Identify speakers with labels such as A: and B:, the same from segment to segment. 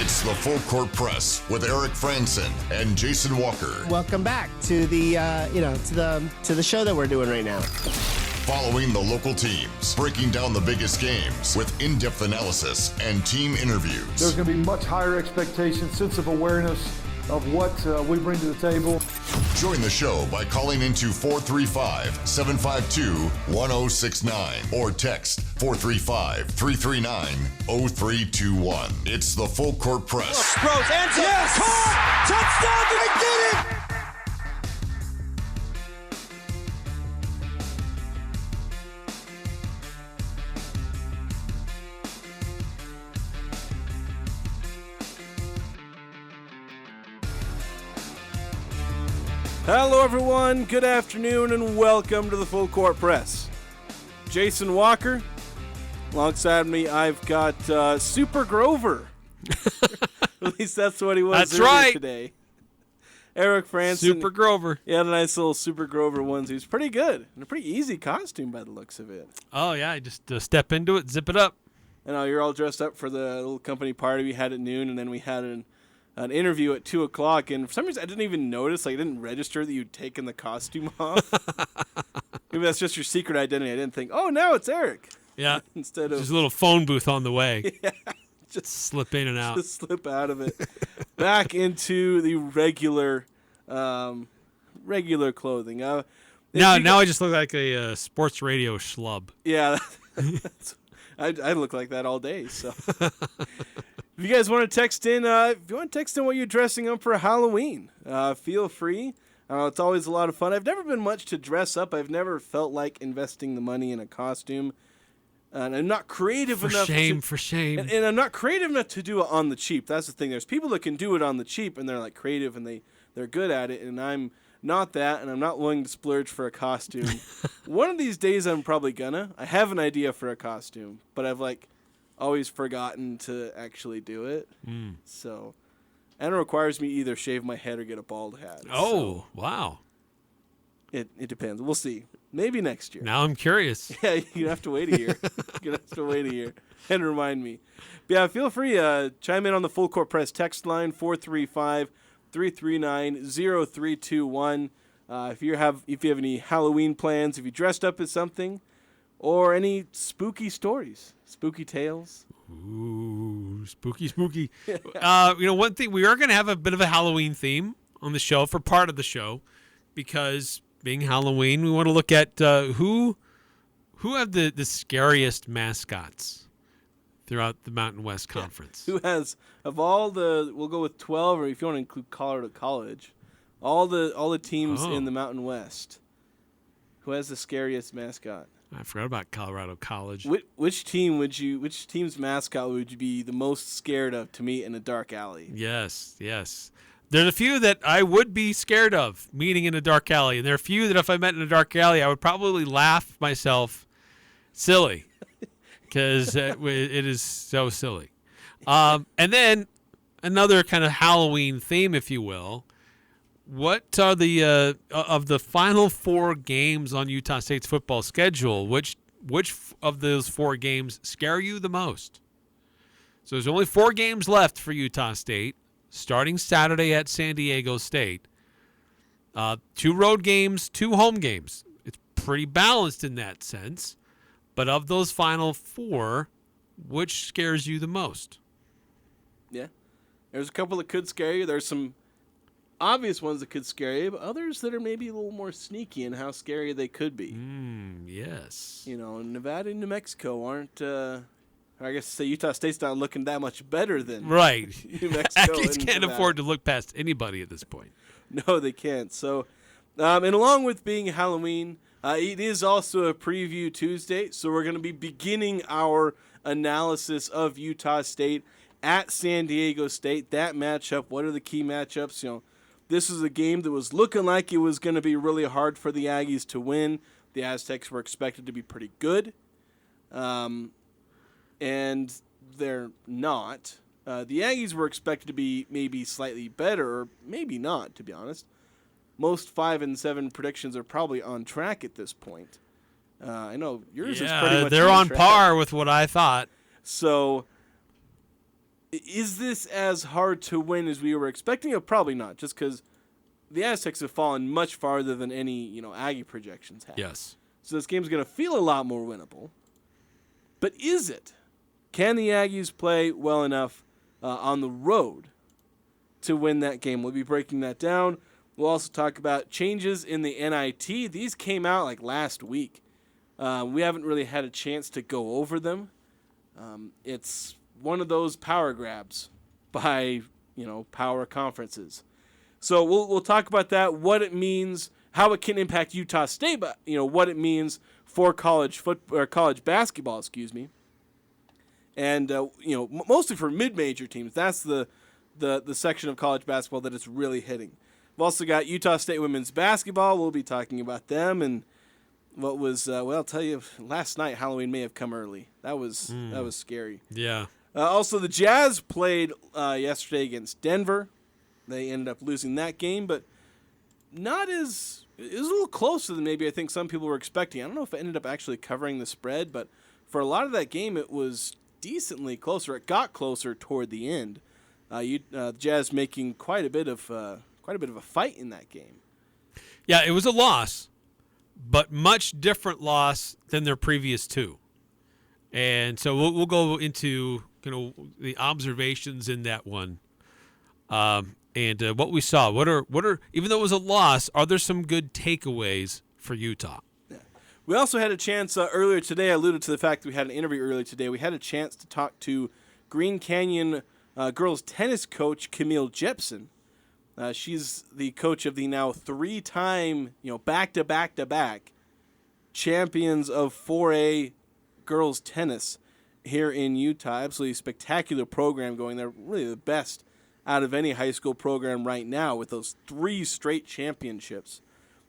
A: It's the Full Court Press with Eric Frandsen and Jason Walker.
B: Welcome back to the to the show that we're doing right now.
A: Following the local teams, breaking down the biggest games with in-depth analysis and team interviews.
C: There's going to be much higher expectations, sense of awareness of what we bring to the table.
A: Join the show by calling into 435-752-1069 or text 435-339-0321. It's the Full Court Press.
D: Throws, ends yes! Caught! Touchdown! They did it!
E: Hello everyone, good afternoon and welcome to the Full Court Press. Jason Walker, alongside me I've got Super Grover. At least that's what he was today. Eric Frandsen.
F: Super Grover.
E: He had a nice little Super Grover onesie. He was pretty good and a pretty easy costume by the looks of it.
F: Oh yeah, I just step into it, zip it up.
E: And you're all dressed up for the little company party we had at noon, and then we had an interview at 2 o'clock, and for some reason I didn't even notice, I didn't register that you'd taken the costume off. Maybe that's just your secret identity. I didn't think, oh, now it's Eric.
F: Yeah,
E: instead of
F: just a little phone booth on the way.
E: Yeah,
F: just slip in and out.
E: Just slip out of it. Back into the regular clothing.
F: Now I just look like a sports radio schlub.
E: Yeah, I look like that all day, so... If you guys want to text in, what you're dressing up for Halloween, feel free. It's always a lot of fun. I've never been much to dress up. I've never felt like investing the money in a costume. And I'm not creative enough.
F: For shame.
E: And I'm not creative enough to do it on the cheap. That's the thing. There's people that can do it on the cheap, and they're like creative, and they're good at it. And I'm not that, and I'm not willing to splurge for a costume. One of these days, I'm probably gonna. I have an idea for a costume, but I've always forgotten to actually do it. So, and it requires me either shave my head or get a bald hat.
F: Oh, wow.
E: It depends. We'll see. Maybe next year.
F: Now I'm curious.
E: Yeah, you have to wait a year. And remind me. But yeah, feel free chime in on the Full Court Press text line 435-339-0321. If you have any Halloween plans, if you dressed up as something, or any spooky stories, spooky tales.
F: Ooh, spooky. One thing, we are going to have a bit of a Halloween theme on the show for part of the show, because being Halloween, we want to look at who have the scariest mascots throughout the Mountain West Conference.
E: Who has, of all we'll go with 12, or if you want to include Colorado College, all the teams in the Mountain West, who has the scariest mascot?
F: I forgot about Colorado College.
E: Which team's mascot would you be the most scared of to meet in a dark alley?
F: Yes. There's a few that I would be scared of meeting in a dark alley, and there are a few that if I met in a dark alley, I would probably laugh myself silly, because it is so silly. And then another kind of Halloween theme, if you will. What are the of the final 4 games on Utah State's football schedule? Which of those 4 games scare you the most? So there's only 4 games left for Utah State, starting Saturday at San Diego State. 2 road games, 2 home games. It's pretty balanced in that sense. But of those final 4, which scares you the most? Yeah,
E: there's a couple that could scare you. There's some obvious ones that could scare you, but others that are maybe a little more sneaky in how scary they could be.
F: Yes.
E: Nevada and New Mexico aren't, I guess say Utah State's not looking that much better than
F: right.
E: New Mexico.
F: Aggies can't afford to look past anybody at this point.
E: No, they can't. So, and along with being Halloween, it is also a preview Tuesday, so we're going to be beginning our analysis of Utah State at San Diego State. That matchup, what are the key matchups? This is a game that was looking like it was going to be really hard for the Aggies to win. The Aztecs were expected to be pretty good, and they're not. The Aggies were expected to be maybe slightly better, or maybe not, to be honest. Most 5-7 predictions are probably on track at this point. I know yours is pretty much
F: they're on
E: track.
F: par with what I thought.
E: So Is this as hard to win as we were expecting? Probably not, just because the Aztecs have fallen much farther than any Aggie projections have.
F: Yes.
E: So this game's going to feel a lot more winnable. But is it? Can the Aggies play well enough on the road to win that game? We'll be breaking that down. We'll also talk about changes in the NIT. These came out like last week. We haven't really had a chance to go over them. It's one of those power grabs by, power conferences. So we'll talk about that, what it means, how it can impact Utah State, but what it means for college basketball, and mostly for mid-major teams. That's the section of college basketball that it's really hitting. We've also got Utah State women's basketball. We'll be talking about them and what was I'll tell you, last night Halloween may have come early. That was scary.
F: Yeah.
E: Also, the Jazz played yesterday against Denver. They ended up losing that game, but not as it was a little closer than maybe I think some people were expecting. I don't know if it ended up actually covering the spread, but for a lot of that game, it was decently closer. It got closer toward the end. The Jazz making quite a bit of a fight in that game.
F: Yeah, it was a loss, but much different loss than their previous two. And so we'll go into the observations in that one, and what we saw. What are even though it was a loss, are there some good takeaways for Utah?
E: Yeah. We also had a chance earlier today. I alluded to the fact that we had an interview earlier today. We had a chance to talk to Green Canyon girls tennis coach Camille Jepson. She's the coach of the now 3-time, back-to-back champions of 4A girls tennis here in Utah. Absolutely spectacular program going there. Really the best out of any high school program right now with those 3 straight championships.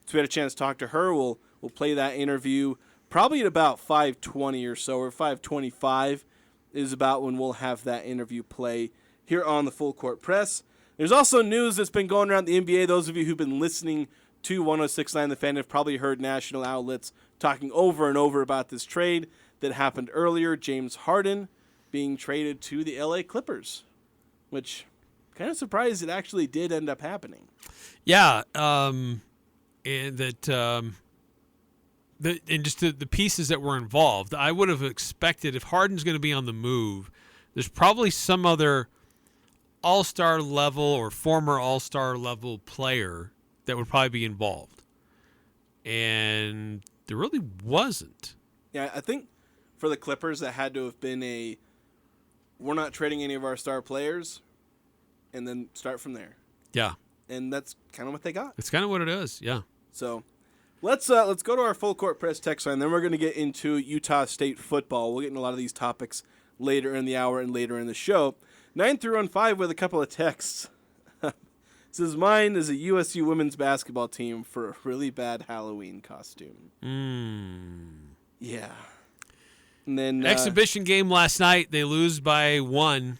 E: So we had a chance to talk to her. We'll play that interview probably at about 5:20 or so, or 5:25 is about when we'll have that interview play here on the Full Court Press. There's also news that's been going around the NBA. Those of you who've been listening to 106.9 The Fan have probably heard national outlets talking over and over about this trade that happened earlier. James Harden being traded to the LA Clippers, which kind of surprised it actually did end up happening.
F: Yeah, and that and just the pieces that were involved. I would have expected if Harden's going to be on the move, there's probably some other all-star level or former all-star level player that would probably be involved. And there really wasn't.
E: Yeah, I think for the Clippers that had to have been we're not trading any of our star players, and then start from there.
F: Yeah.
E: And that's kind of what they got.
F: It's kind of what it is, yeah.
E: So let's go to our Full Court Press text line, then we're going to get into Utah State football. We'll get into a lot of these topics later in the hour and later in the show. 9-15 with a couple of texts. Says, mine is a USU women's basketball team for a really bad Halloween costume. Yeah. And then
F: exhibition game last night. They lose by 1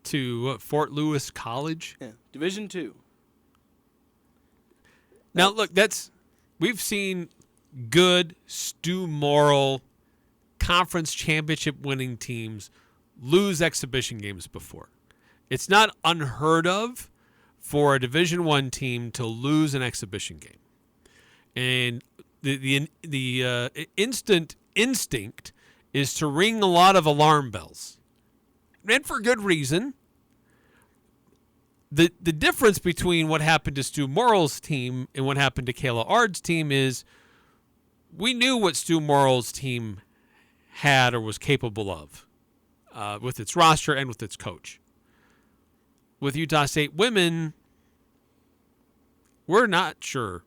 F: to Fort Lewis College.
E: Yeah, Division II.
F: Now, look, we've seen good Stu Morrill conference championship winning teams lose exhibition games before. It's not unheard of for a Division I team to lose an exhibition game. And the instant instinct is to ring a lot of alarm bells. And for good reason. The difference between what happened to Stu Morrill's team and what happened to Kayla Ard's team is we knew what Stu Morrill's team had or was capable of with its roster and with its coach. With Utah State women, we're not sure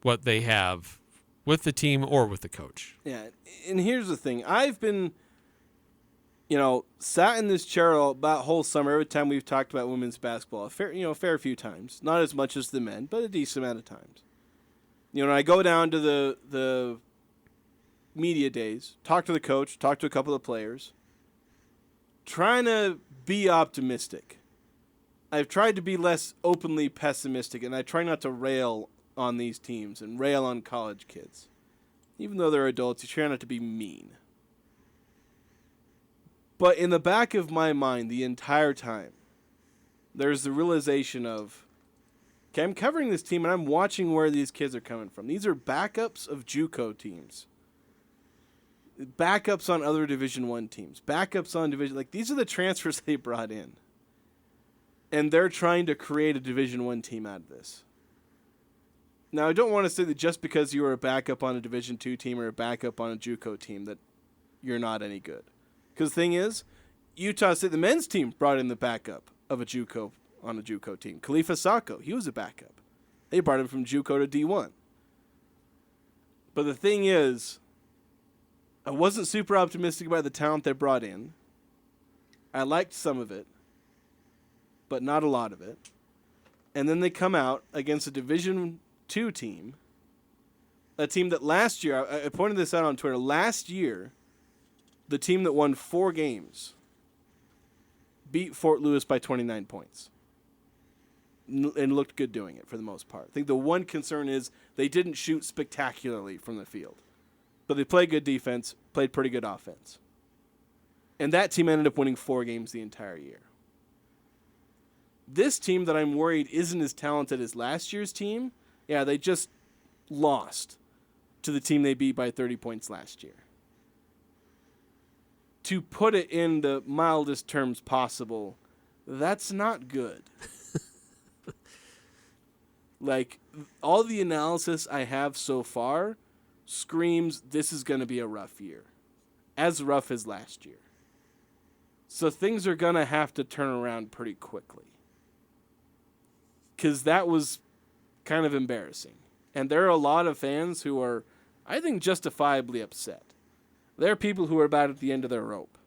F: what they have with the team or with the coach.
E: Yeah, and here's the thing. I've been, sat in this chair about whole summer every time we've talked about women's basketball. A fair few times. Not as much as the men, but a decent amount of times. I go down to the media days, talk to the coach, talk to a couple of players, trying to be optimistic. I've tried to be less openly pessimistic, and I try not to rail on these teams and rail on college kids. Even though they're adults, you try not to be mean. But in the back of my mind, the entire time, there's the realization of, okay, I'm covering this team and I'm watching where these kids are coming from. These are backups of JUCO teams. Backups on other Division I teams. Backups on Division... Like, these are the transfers they brought in. And they're trying to create a Division I team out of this. Now, I don't want to say that just because you were a backup on a Division II team or a backup on a JUCO team that you're not any good. Because the thing is, Utah State, the men's team, brought in the backup of a JUCO on a JUCO team. Khalifa Sacco, he was a backup. They brought him from JUCO to D1. But the thing is, I wasn't super optimistic about the talent they brought in. I liked some of it, but not a lot of it. And then they come out against a Division II team, a team that last year, I pointed this out on Twitter, last year, the team that won 4 games beat Fort Lewis by 29 points and looked good doing it for the most part. I think the one concern is they didn't shoot spectacularly from the field. But they played good defense, played pretty good offense. And that team ended up winning 4 games the entire year. This team that I'm worried isn't as talented as last year's team, yeah, they just lost to the team they beat by 30 points last year. To put it in the mildest terms possible, that's not good. Like, all the analysis I have so far screams this is going to be a rough year. As rough as last year. So things are going to have to turn around pretty quickly. Because that was kind of embarrassing. And there are a lot of fans who are, I think, justifiably upset. There are people who are about at the end of their rope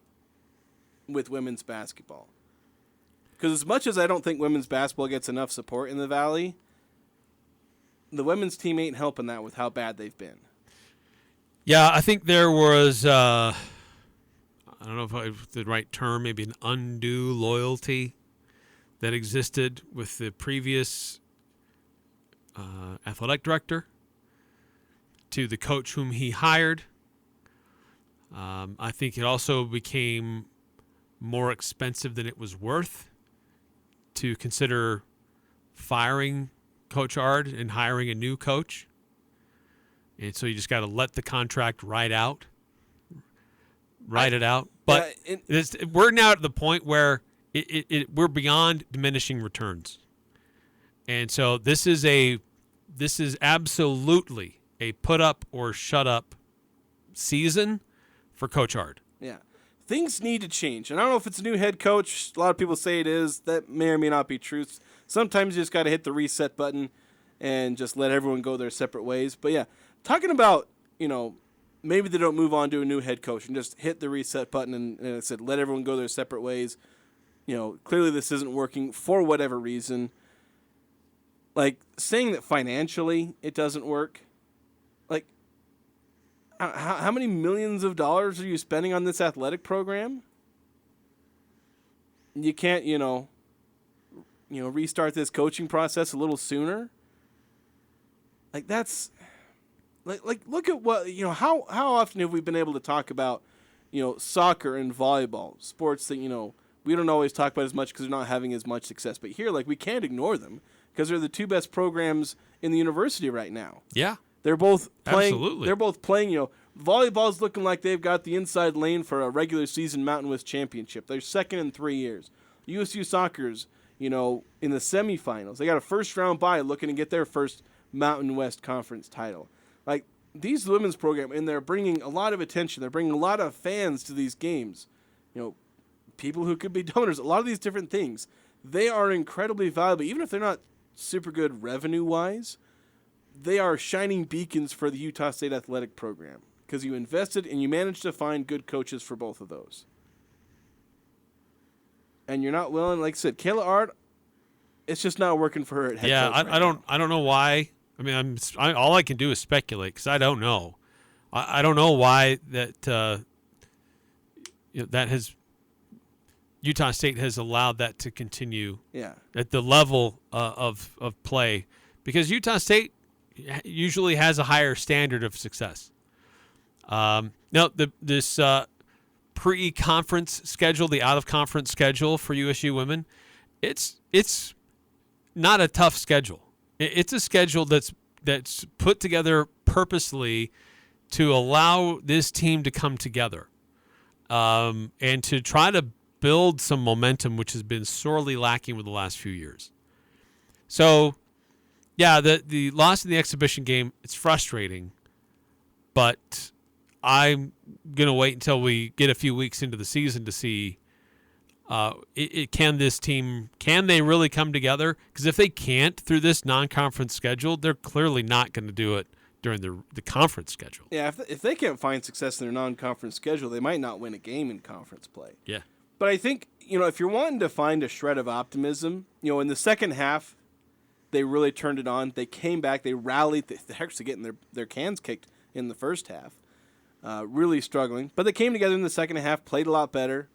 E: with women's basketball. Because as much as I don't think women's basketball gets enough support in the Valley, the women's team ain't helping that with how bad they've been.
F: Yeah, I think there was, I don't know if I have the right term, maybe an undue loyalty that existed with the previous athletic director to the coach whom he hired. I think it also became more expensive than it was worth to consider firing Coach Ard and hiring a new coach. And so you just got to let the contract ride it out. But we're now at the point where we're beyond diminishing returns. And so this is absolutely a put up or shut up season for Coach Ard.
E: Yeah. Things need to change. And I don't know if it's a new head coach. A lot of people say it is. That may or may not be true. Sometimes you just got to hit the reset button and just let everyone go their separate ways. But yeah, talking about, maybe they don't move on to a new head coach and just hit the reset button and I said, let everyone go their separate ways. Clearly this isn't working for whatever reason. Like, saying that financially it doesn't work. Like, how many millions of dollars are you spending on this athletic program? You can't, restart this coaching process a little sooner. Like, that's like look at what, how often have we been able to talk about, soccer and volleyball, sports that, we don't always talk about as much because they're not having as much success. But here, like, we can't ignore them because they're the 2 best programs in the university right now.
F: Yeah.
E: They're both playing.
F: Absolutely.
E: They're both playing, volleyball's looking like they've got the inside lane for a regular season Mountain West championship. They're second in 3 years. USU soccer's, in the semifinals. They got a first-round bye looking to get their first Mountain West Conference title. Like, these women's program, and they're bringing a lot of attention. They're bringing a lot of fans to these games. People who could be donors, a lot of these different things. They are incredibly valuable. Even if they're not super good revenue-wise, they are shining beacons for the Utah State athletic program because you invested and you managed to find good coaches for both of those. And you're not willing, like I said, Kayla Ard, it's just not working for her at head coach right now.
F: I don't know why. I mean, all I can do is speculate because I don't know. I don't know why that that has Utah State has allowed that to continue. Yeah. At the level of play, because Utah State usually has a higher standard of success. Now this pre-conference schedule, the out-of-conference schedule for USU women, it's not a tough schedule. It's a schedule that's put together purposely to allow this team to come together and to try to build some momentum, which has been sorely lacking with the last few years. So, yeah, the loss in the exhibition game, it's frustrating, but I'm going to wait until we get a few weeks into the season to see can this team, can they really come together? Because if they can't through this non-conference schedule, they're clearly not going to do it during the conference schedule.
E: Yeah, if they can't find success in their non-conference schedule, they might not win a game in conference play.
F: Yeah.
E: But I think, if you're wanting to find a shred of optimism, in the second half, they really turned it on. They came back. They rallied. They're actually getting their cans kicked in the first half. Really struggling. But they came together in the second half, played a lot better.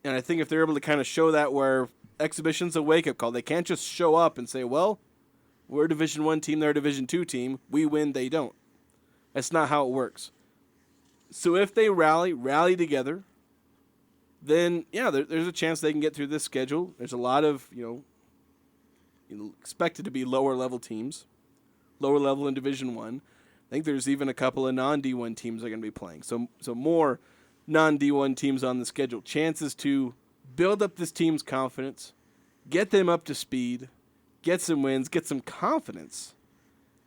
E: And I think if they're able to kind of show that where exhibition's a wake-up call, they can't just show up and say, well, we're a Division I team, they're a Division II team. We win, they don't. That's not how it works. So if they rally together, then, yeah, there's a chance they can get through this schedule. There's a lot of, expected to be lower-level teams, lower level in Division I. I think there's even a couple of non-D1 teams that are going to be playing. So more non-D1 teams on the schedule. Chances to build up this team's confidence, get them up to speed, get some wins, get some confidence,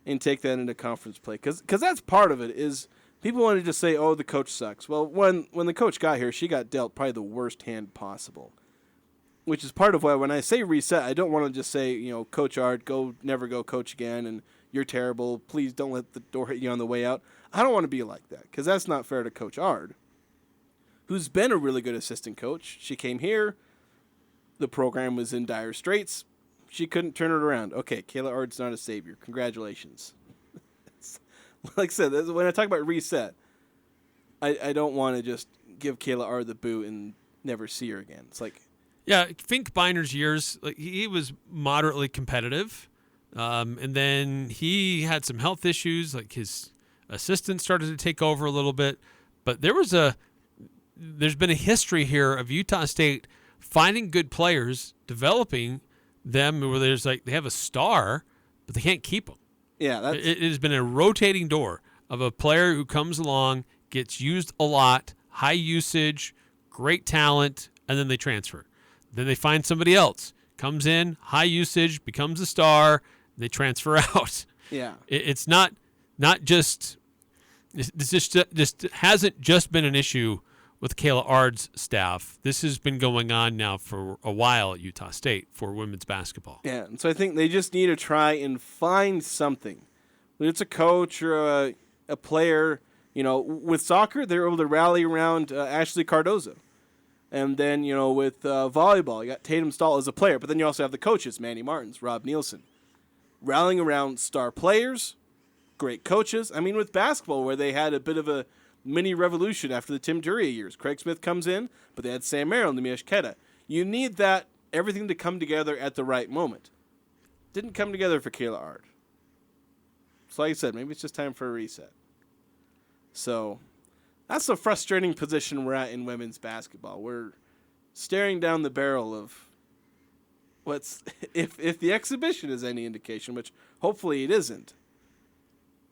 E: and take that into conference play. Because that's part of it is people want to just say, oh, the coach sucks. Well, when the coach got here, she got dealt probably the worst hand possible, which is part of why when I say reset, I don't want to just say, Coach Ard, never go coach again, and you're terrible. Please don't let the door hit you on the way out. I don't want to be like that because that's not fair to Coach Ard, who's been a really good assistant coach. She came here. The program was in dire straits. She couldn't turn it around. Okay, Kayla Ard's not a savior. Congratulations. Like I said, when I talk about reset, I don't want to just give Kayla Ard the boot and never see her again. It's like...
F: Yeah, Fink Biner's years, he was moderately competitive, and then he had some health issues. Like his assistant started to take over a little bit, but there's been a history here of Utah State finding good players, developing them where they have a star, but they can't keep them.
E: Yeah,
F: it has been a rotating door of a player who comes along, gets used a lot, high usage, great talent, and then they transfer. Then they find somebody else, comes in, high usage, becomes a star, they transfer out.
E: Yeah.
F: It's not just this just hasn't just been an issue with Kayla Ard's staff. This has been going on now for a while at Utah State for women's basketball.
E: Yeah, and so I think they just need to try and find something. Whether it's a coach or a player, with soccer, they're able to rally around Ashley Cardozo. And then, with volleyball, you got Tatum Stahl as a player, but then you also have the coaches, Manny Martins, Rob Nielsen, rallying around star players, great coaches. I mean, with basketball, where they had a bit of a mini revolution after the Tim Duryea years. Craig Smith comes in, but they had Sam Merrill and Nemish Keta. You need everything to come together at the right moment. Didn't come together for Kayla Ard. So like I said, maybe it's just time for a reset. So that's a frustrating position we're at in women's basketball. We're staring down the barrel of if the exhibition is any indication, which hopefully it isn't.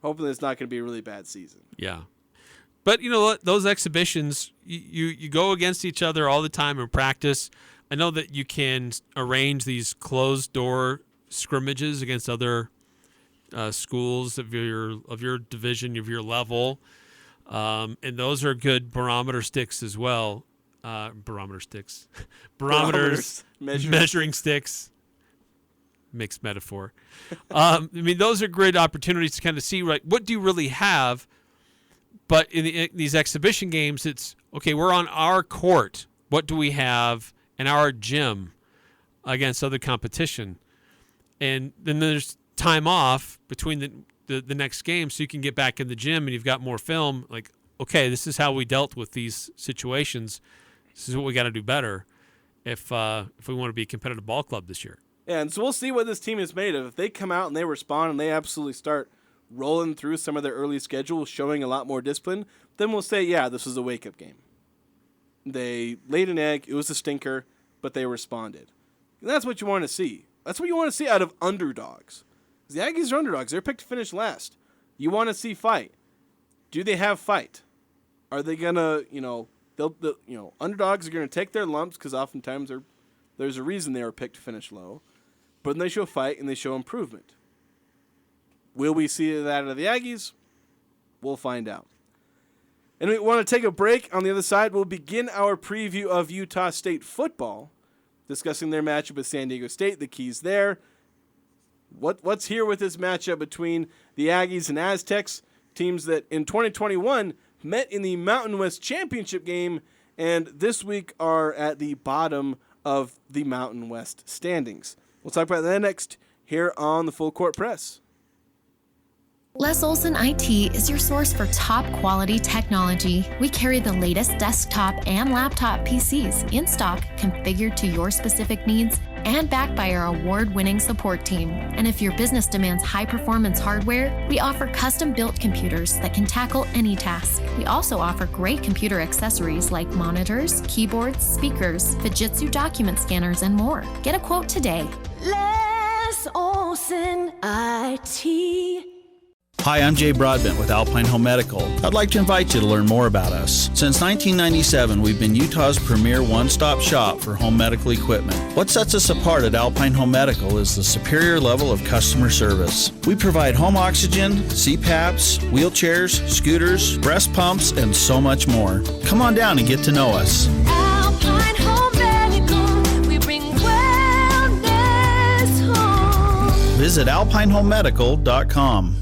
E: Hopefully it's not going to be a really bad season.
F: Yeah. But you know what? Those exhibitions, you go against each other all the time in practice. I know that you can arrange these closed-door scrimmages against other schools of your division, of your level, and those are good barometer sticks as well. Barometers, measuring sticks. Mixed metaphor. I mean, those are great opportunities to kind of see, right, what do you really have? But in these exhibition games, it's, okay, we're on our court. What do we have in our gym against other competition? And then there's time off between the next game so you can get back in the gym and you've got more film. Like, okay, this is how we dealt with these situations. This is what we got to do better if we want to be a competitive ball club this year.
E: Yeah, and so we'll see what this team is made of. If they come out and they respond and they absolutely start rolling through some of their early schedules, showing a lot more discipline, then we'll say, yeah, this is a wake-up game. They laid an egg. It was a stinker, but they responded. And that's what you want to see. That's what you want to see out of underdogs. The Aggies are underdogs. They're picked to finish last. You want to see fight. Do they have fight? Are they gonna, underdogs are gonna take their lumps because oftentimes there's a reason they were picked to finish low, but then they show fight and they show improvement. Will we see that out of the Aggies? We'll find out. And we want to take a break. On the other side, we'll begin our preview of Utah State football, discussing their matchup with San Diego State, the keys there. What's here with this matchup between the Aggies and Aztecs, teams that in 2021 met in the Mountain West Championship game, and this week are at the bottom of the Mountain West standings. We'll talk about that next here on the Full Court Press.
G: Les Olson IT is your source for top quality technology. We carry the latest desktop and laptop PCs in stock, configured to your specific needs, and backed by our award-winning support team. And if your business demands high-performance hardware, we offer custom-built computers that can tackle any task. We also offer great computer accessories like monitors, keyboards, speakers, Fujitsu document scanners, and more. Get a quote today.
H: Les Olson IT.
I: Hi, I'm Jay Broadbent with Alpine Home Medical. I'd like to invite you to learn more about us. Since 1997, we've been Utah's premier one-stop shop for home medical equipment. What sets us apart at Alpine Home Medical is the superior level of customer service. We provide home oxygen, CPAPs, wheelchairs, scooters, breast pumps, and so much more. Come on down and get to know us.
H: Alpine Home Medical, we bring wellness home.
I: Visit alpinehomemedical.com.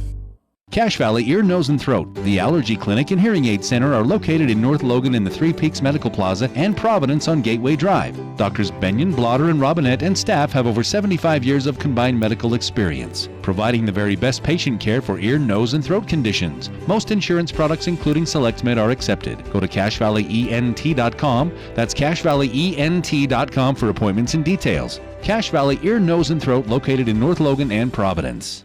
J: Cache Valley Ear, Nose, and Throat, the Allergy Clinic and Hearing Aid Center are located in North Logan in the Three Peaks Medical Plaza and Providence on Gateway Drive. Doctors Benyon, Blotter, and Robinette and staff have over 75 years of combined medical experience, providing the very best patient care for ear, nose, and throat conditions. Most insurance products, including SelectMed, are accepted. Go to CacheValleyENT.com. That's CacheValleyENT.com for appointments and details. Cache Valley Ear, Nose, and Throat, located in North Logan and Providence.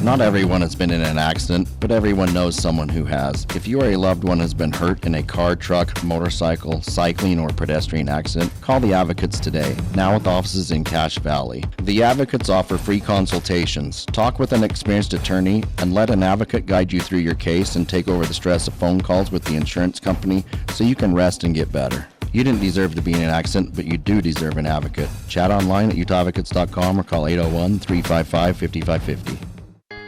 K: Not everyone has been in an accident, but everyone knows someone who has. If you or a loved one has been hurt in a car, truck, motorcycle, cycling, or pedestrian accident, call the Advocates today, now with offices in Cache Valley. The Advocates offer free consultations. Talk with an experienced attorney and let an advocate guide you through your case and take over the stress of phone calls with the insurance company so you can rest and get better. You didn't deserve to be in an accident, but you do deserve an advocate. Chat online at utahadvocates.com or call 801-355-5550.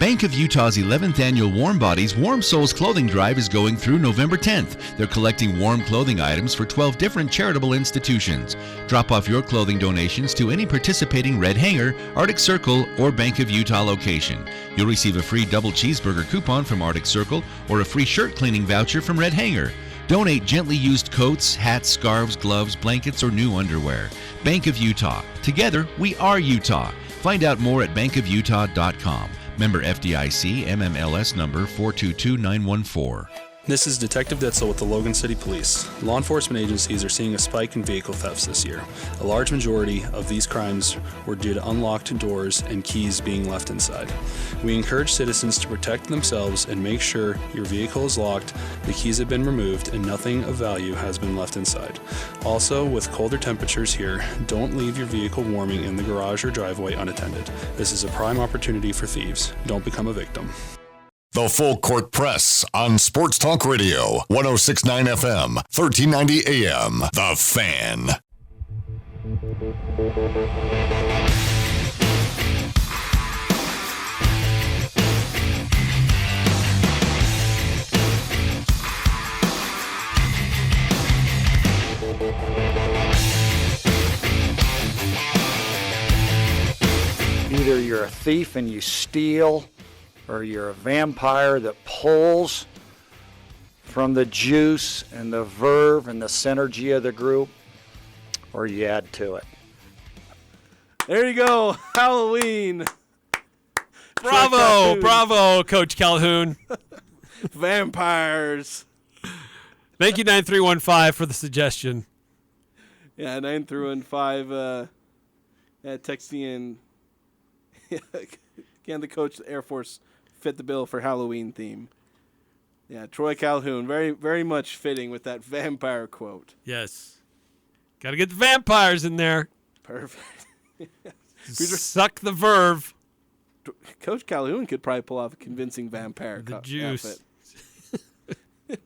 L: Bank of Utah's 11th annual Warm Bodies Warm Souls Clothing Drive is going through November 10th. They're collecting warm clothing items for 12 different charitable institutions. Drop off your clothing donations to any participating Red Hanger, Arctic Circle, or Bank of Utah location. You'll receive a free double cheeseburger coupon from Arctic Circle or a free shirt cleaning voucher from Red Hanger. Donate gently used coats, hats, scarves, gloves, blankets, or new underwear. Bank of Utah. Together, we are Utah. Find out more at bankofutah.com. Member FDIC, MMLS number 422914.
M: This is Detective Ditzel with the Logan City Police. Law enforcement agencies are seeing a spike in vehicle thefts this year. A large majority of these crimes were due to unlocked doors and keys being left inside. We encourage citizens to protect themselves and make sure your vehicle is locked, the keys have been removed, and nothing of value has been left inside. Also, with colder temperatures here, don't leave your vehicle warming in the garage or driveway unattended. This is a prime opportunity for thieves. Don't become a victim.
A: The Full Court Press on Sports Talk Radio, 106.9 FM, 1390 AM. The Fan.
N: Either you're a thief and you steal, or you're a vampire that pulls from the juice and the verve and the synergy of the group, or you add to it.
E: There you go, Halloween.
F: Bravo, bravo, Coach Calhoun.
E: Vampires.
F: Thank you, 9315, for the suggestion.
E: Yeah, 9315 texting in. Again, the coach, the Air Force, fit the bill for Halloween theme. Yeah, Troy Calhoun, very, very much fitting with that vampire quote.
F: Yes. Got to get the vampires in there.
E: Perfect.
F: Suck the verve.
E: Coach Calhoun could probably pull off a convincing vampire
F: juice.
E: outfit.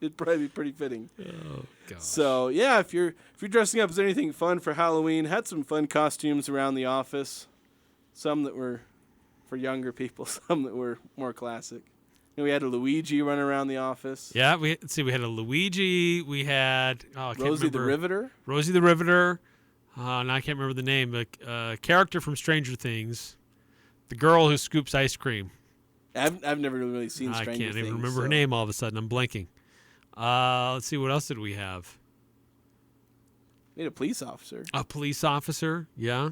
E: It'd probably be pretty fitting.
F: Oh, gosh.
E: So, yeah, if you're dressing up as anything fun for Halloween, had some fun costumes around the office. Some that were for younger people, some that were more classic. We had a Luigi run around the office.
F: Yeah, we had a Luigi. We had
E: Rosie the Riveter.
F: Rosie the Riveter. And I can't remember the name. A character from Stranger Things. The girl who scoops ice cream.
E: I've never really seen Stranger Things.
F: I can't even remember her name all of a sudden. I'm blanking. Let's see, what else did we have?
E: We had a police officer.
F: A police officer, yeah.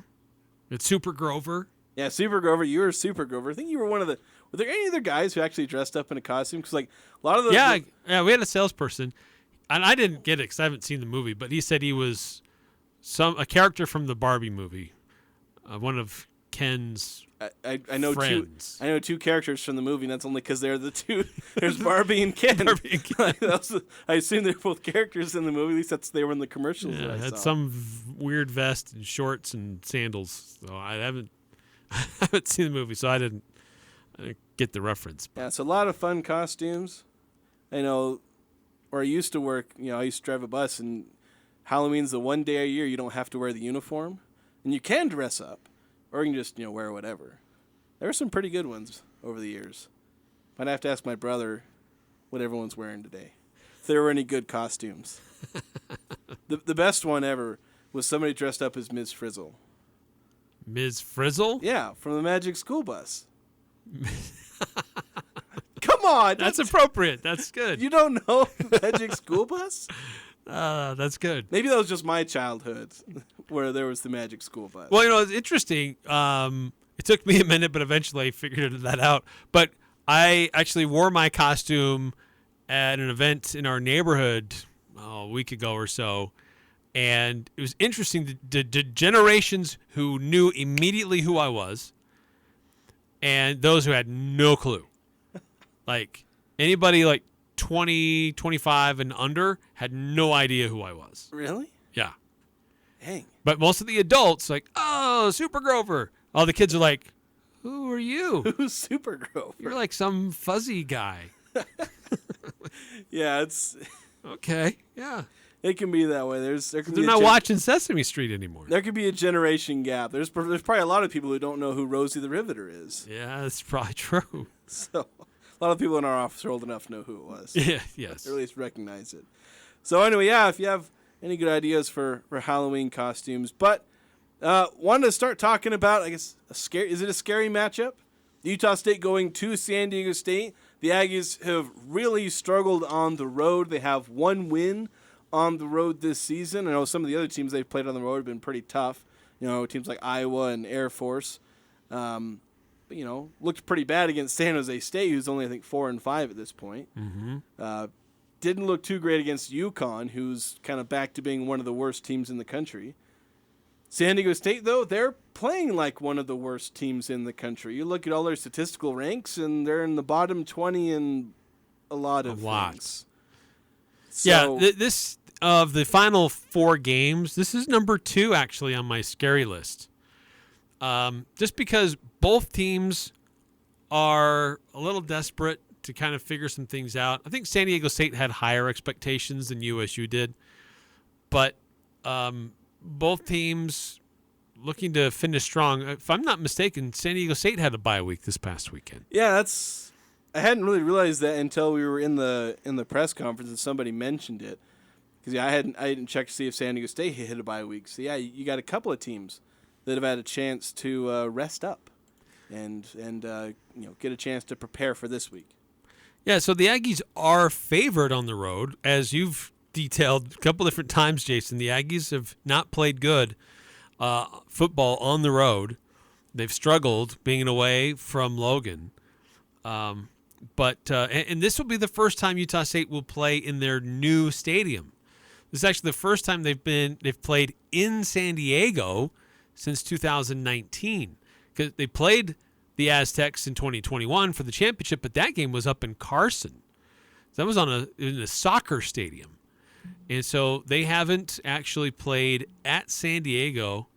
F: It's Super Grover.
E: Yeah, Super Grover. You were Super Grover. I think you were one of the... Were there any other guys who actually dressed up in a costume? Because, like, a lot of those...
F: Yeah, we had a salesperson. And I didn't get it because I haven't seen the movie, but he said he was a character from the Barbie movie. One of Ken's
E: I know
F: friends.
E: I know two characters from the movie, and that's only because they're the two. There's Barbie and Ken.
F: Barbie and Ken.
E: I assume they're both characters in the movie. At least they were in the commercials.
F: Yeah,
E: that I
F: had
E: saw.
F: some weird vest and shorts and sandals. So I haven't seen the movie, so I didn't get the reference.
E: Yeah, it's a lot of fun costumes. I know where I used to work, I used to drive a bus, and Halloween's the one day a year you don't have to wear the uniform. And you can dress up, or you can just, wear whatever. There were some pretty good ones over the years. I'd have to ask my brother what everyone's wearing today. If there were any good costumes. The best one ever was somebody dressed up as Ms. Frizzle.
F: Ms. Frizzle?
E: Yeah, from the Magic School Bus. Come on!
F: That's appropriate. That's good.
E: You don't know the Magic School Bus?
F: That's good.
E: Maybe that was just my childhood where there was the Magic School Bus.
F: Well, it's interesting. It took me a minute, but eventually I figured that out. But I actually wore my costume at an event in our neighborhood a week ago or so. And it was interesting, the generations who knew immediately who I was and those who had no clue. Like, anybody like 20, 25 and under had no idea who I was.
E: Really?
F: Yeah.
E: Dang.
F: But most of the adults, like, oh, Super Grover. All the kids are like, who are you?
E: Who's Super Grover?
F: You're like some fuzzy guy.
E: Yeah, it's...
F: Okay, yeah.
E: It can be that way. They're
F: not watching Sesame Street anymore.
E: There could be a generation gap. There's probably a lot of people who don't know who Rosie the Riveter is.
F: Yeah, that's probably true.
E: So a lot of people in our office are old enough to know who it was.
F: Yeah, yes.
E: Or at least recognize it. So anyway, yeah, if you have any good ideas for Halloween costumes. But wanted to start talking about, I guess, is it a scary matchup? Utah State going to San Diego State. The Aggies have really struggled on the road. They have one win on the road this season. I know some of the other teams they've played on the road have been pretty tough. Teams like Iowa and Air Force. Looked pretty bad against San Jose State, who's only, I think, 4-5 at this point.
F: Mm-hmm.
E: Didn't look too great against UConn, who's kind of back to being one of the worst teams in the country. San Diego State, though, they're playing like one of the worst teams in the country. You look at all their statistical ranks, and they're in the bottom 20 in a lot of things. So,
F: yeah, this of the final 4 games, this is number 2 actually on my scary list. Just because both teams are a little desperate to kind of figure some things out. I think San Diego State had higher expectations than USU did, but both teams looking to finish strong. If I'm not mistaken, San Diego State had a bye week this past weekend.
E: Yeah, I hadn't really realized that until we were in the press conference and somebody mentioned it. Because I didn't check to see if San Diego State hit a bye week. So yeah, you got a couple of teams that have had a chance to rest up and get a chance to prepare for this week.
F: Yeah, so the Aggies are favored on the road, as you've detailed a couple different times, Jason. The Aggies have not played good football on the road. They've struggled being away from Logan. But this will be the first time Utah State will play in their new stadium. This is actually the first time they've played in San Diego since 2019. Because they played the Aztecs in 2021 for the championship, but that game was up in Carson. That was in a soccer stadium. And so they haven't actually played at San Diego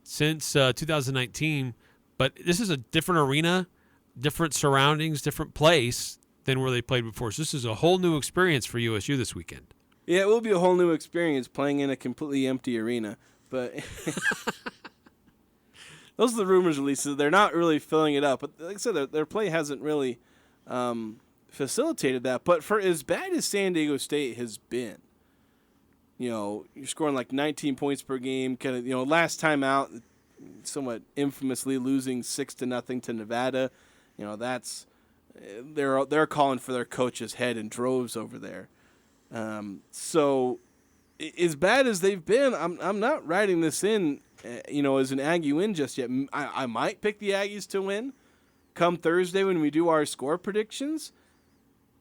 F: since 2019. But this is a different arena, different surroundings, different place than where they played before. So this is a whole new experience for USU this weekend.
E: Yeah, it will be a whole new experience playing in a completely empty arena. But those are the rumors, at least. They're not really filling it up. But like I said, their play hasn't really facilitated that. But for as bad as San Diego State has been, you're scoring like 19 points per game. Kind of, last time out, somewhat infamously losing 6-0 to Nevada. That's they're calling for their coach's head in droves over there. So as bad as they've been, I'm not writing this in, as an Aggie win just yet. I might pick the Aggies to win come Thursday when we do our score predictions,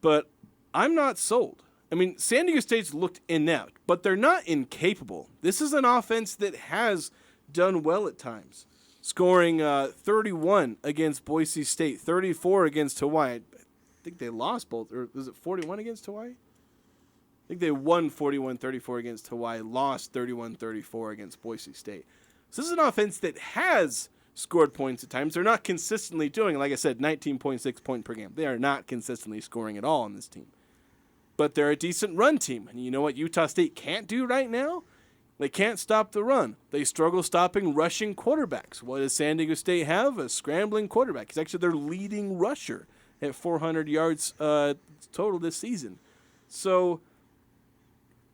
E: but I'm not sold. I mean, San Diego State's looked inept, but they're not incapable. This is an offense that has done well at times, scoring 31 against Boise State, 34 against Hawaii. I think they lost both, or was it 41 against Hawaii? I think they won 41-34 against Hawaii, lost 31-34 against Boise State. So this is an offense that has scored points at times. They're not consistently doing, like I said, 19.6 points per game. They are not consistently scoring at all on this team. But they're a decent run team. And you know what Utah State can't do right now? They can't stop the run. They struggle stopping rushing quarterbacks. What does San Diego State have? A scrambling quarterback. He's actually their leading rusher at 400 yards total this season. So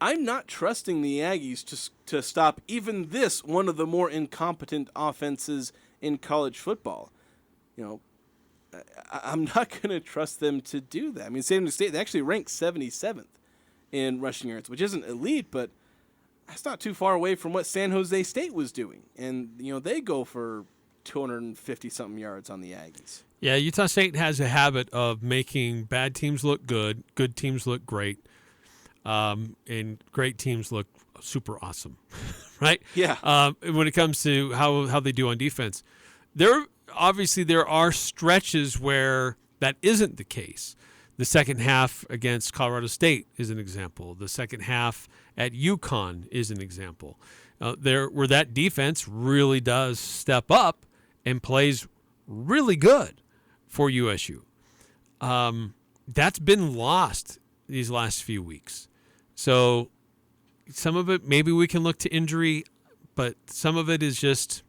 E: I'm not trusting the Aggies to stop even this, one of the more incompetent offenses in college football. I'm not going to trust them to do that. I mean, San Diego State, they actually ranked 77th in rushing yards, which isn't elite, but that's not too far away from what San Jose State was doing. And, they go for 250-something yards on the Aggies.
F: Yeah, Utah State has a habit of making bad teams look good teams look great, and great teams look super awesome, right?
E: Yeah.
F: When it comes to how they do on defense. There are stretches where that isn't the case. The second half against Colorado State is an example. The second half at UConn is an example. Where that defense really does step up and plays really good for USU. That's been lost these last few weeks. So some of it, maybe we can look to injury, but some of it is just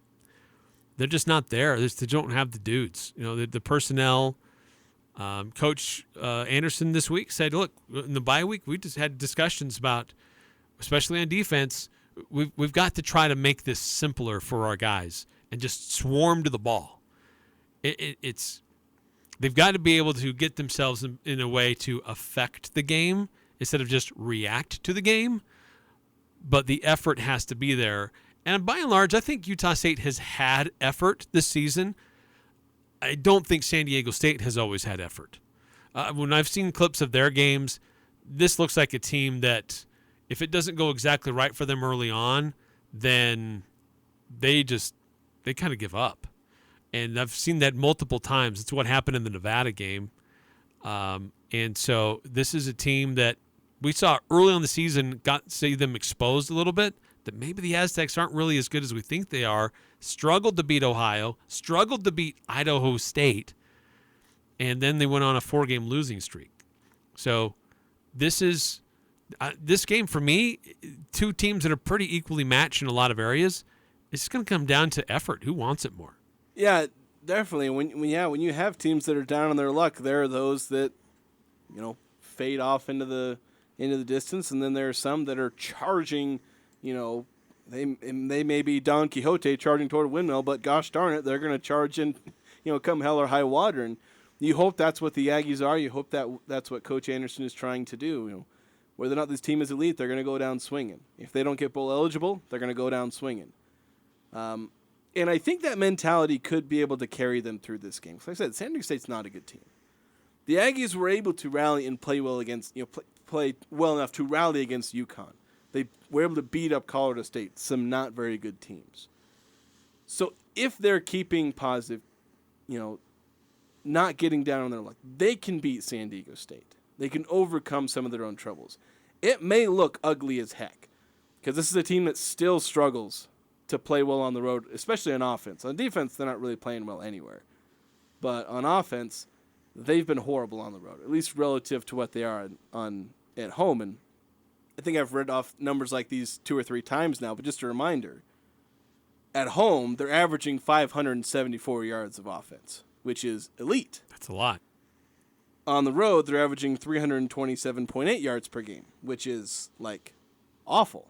F: they're just not there. They don't have the dudes. The personnel. Coach Anderson this week said, look, in the bye week, we just had discussions about, especially on defense, we've got to try to make this simpler for our guys and just swarm to the ball. They've got to be able to get themselves in a way to affect the game instead of just react to the game. But the effort has to be there. And by and large, I think Utah State has had effort this season. I don't think San Diego State has always had effort. When I've seen clips of their games, this looks like a team that if it doesn't go exactly right for them early on, then they kind of give up. And I've seen that multiple times. It's what happened in the Nevada game. And so this is a team that we saw early on the season see them exposed a little bit, that maybe the Aztecs aren't really as good as we think they are, struggled to beat Ohio, struggled to beat Idaho State, and then they went on a 4-game losing streak. So this is this game for me, two teams that are pretty equally matched in a lot of areas. It's just going to come down to effort. Who wants it more?
E: Yeah, definitely. When you have teams that are down on their luck, there are those that fade off into the distance, and then there are some that are charging. They may be Don Quixote charging toward a windmill, but gosh darn it, they're going to charge in, come hell or high water. And you hope that's what the Aggies are. You hope that's what Coach Anderson is trying to do. Whether or not this team is elite, they're going to go down swinging. If they don't get bowl eligible, they're going to go down swinging. And I think that mentality could be able to carry them through this game. Like I said, San Diego State's not a good team. The Aggies were able to rally and play well against, play well enough to rally against UConn. They were able to beat up Colorado State, some not very good teams. So if they're keeping positive, not getting down on their luck, they can beat San Diego State. They can overcome some of their own troubles. It may look ugly as heck, because this is a team that still struggles to play well on the road, especially on offense. On defense, they're not really playing well anywhere. But on offense, they've been horrible on the road, at least relative to what they are at home. And I think I've read off numbers like these 2 or 3 times now, but just a reminder. At home, they're averaging 574 yards of offense, which is elite.
F: That's a lot.
E: On the road, they're averaging 327.8 yards per game, which is, like, awful.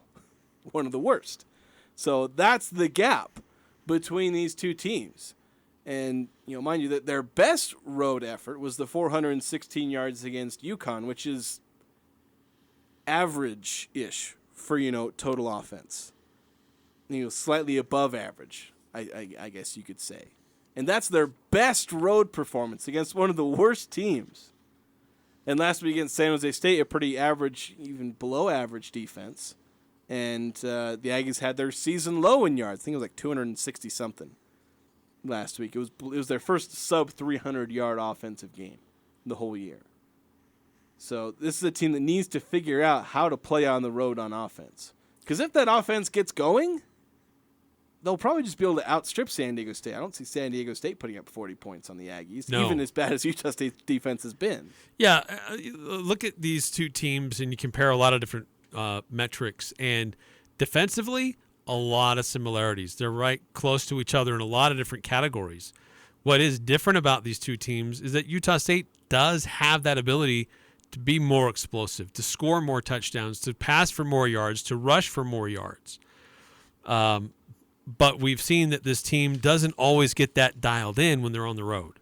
E: One of the worst. So that's the gap between these two teams. And, mind you, that their best road effort was the 416 yards against UConn, which is average-ish for, total offense. Slightly above average, I guess you could say. And that's their best road performance against one of the worst teams. And last week against San Jose State, a pretty average, even below average defense. And the Aggies had their season low in yards. I think it was like 260-something last week. It was their first sub-300-yard offensive game the whole year. So this is a team that needs to figure out how to play on the road on offense. Because if that offense gets going, they'll probably just be able to outstrip San Diego State. I don't see San Diego State putting up 40 points on the Aggies, even as bad as Utah State's defense has been.
F: Yeah, look at these two teams, and you compare a lot of different metrics. And defensively, a lot of similarities. They're right close to each other in a lot of different categories. What is different about these two teams is that Utah State does have that ability to be more explosive, to score more touchdowns, to pass for more yards, to rush for more yards. But we've seen that this team doesn't always get that dialed in when they're on the road.